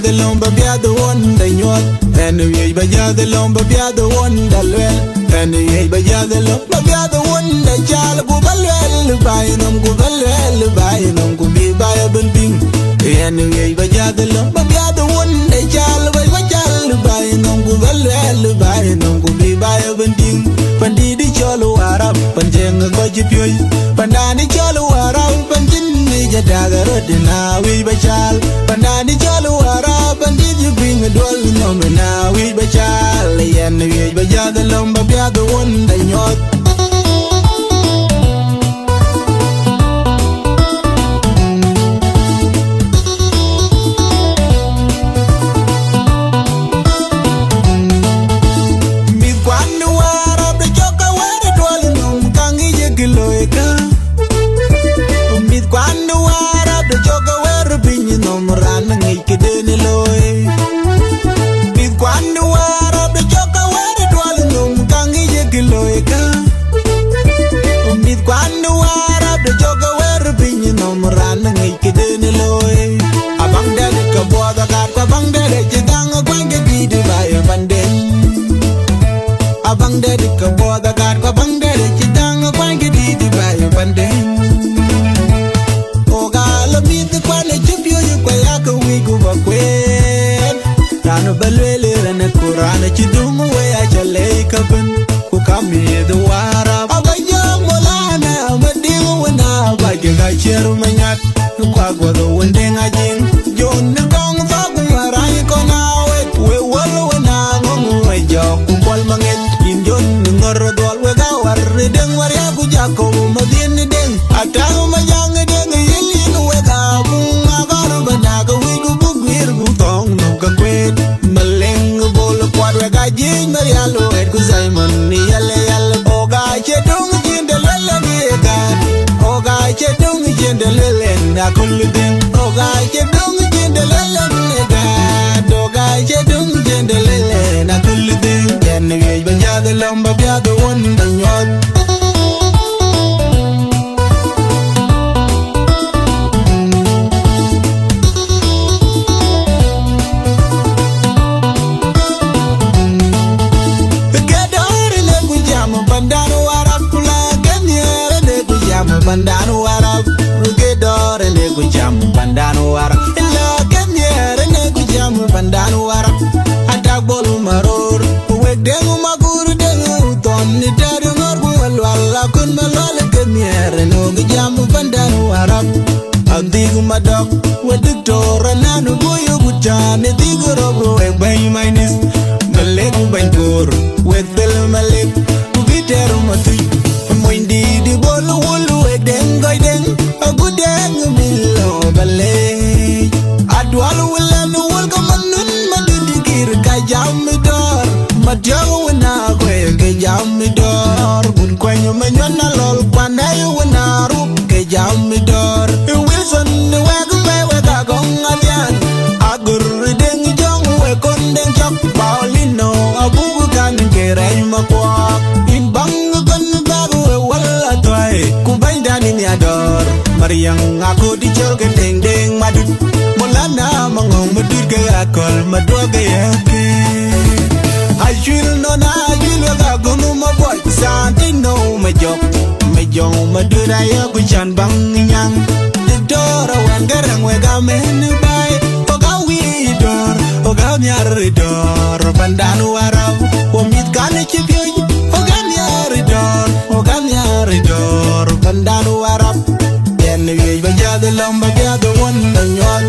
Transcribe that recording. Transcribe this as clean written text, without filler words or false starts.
the lumber bia the one the nyot and we ba ja the lumber bia the one the lwel and we ba ja the lumber bia the one the chal go balwel bai nom go balwel bai nom go bi bai ben ping and we ba ja the lumber bia the one the chal bai ba chal bai nom go balwel bai nom go bi bai ben ping pandi di cholo Warrap panjeng go jipyoy pandani cholo Warrap panjin ni jadaga na we ba chal pandani cholo Warrap pandit you bring a dwell no me na we ba chal yen we ba ja the lumber bia the one the nyot Cheru manyat kwa gwado wendeng ajing Jon ngong thok marai kona we walo na ngong we jok kwal manget in jon ngor dol we gawar deng waria ku jako madien deng atang majang deng yelin we gabu agar banaga we gu bugwir gu tong no ka kwet maleng bol kwad we gajing marialo et ku Simon ni yale yale oga chedung jindele ni gan oga chedung na kuludin oga chedung jindelele nega doga chedung jindelele na kuludin yen we ba ja the lumber bia the one the nyot bandanu Warrap pula ganyere ne ku jam bandanu Warrap gedore ne ku jam bandanu Warrap illa ganyere ne ku jam bandanu Warrap atak bolu maror we dengu magur dengu ton ni tadu ngor bu wala kun malol ganyere no ku jam bandanu Warrap adigu madok we dictora nanu boyo gutane digoro bro we bay minus malek bankur we del malek teru matu moindi di bolu wulu edeng goideng agudeng milo bale adwal wulan wul kamanun madudi kir ka jamidor madyaw na kwe ke jamidor gun kwenyo menyona lol kwanayo na rup ke jamidor wilson wegu we ka gong alian agur deng jong we kondeng chok paulino abugu kan kerey makwa Mariang aku dicol ke deng deng madut mulana mangong madut ke akol madua ke yake ajul nona ajul ga gomu maboy santino mejong madut ayo kuchan bang nyang dora wan garang we ga men bai oga wi dor oga nyar dor bandanu Warrap womit kan chipyo oga nyar dor bandanu Warrap and we ba ja the lumber bia the one the nyot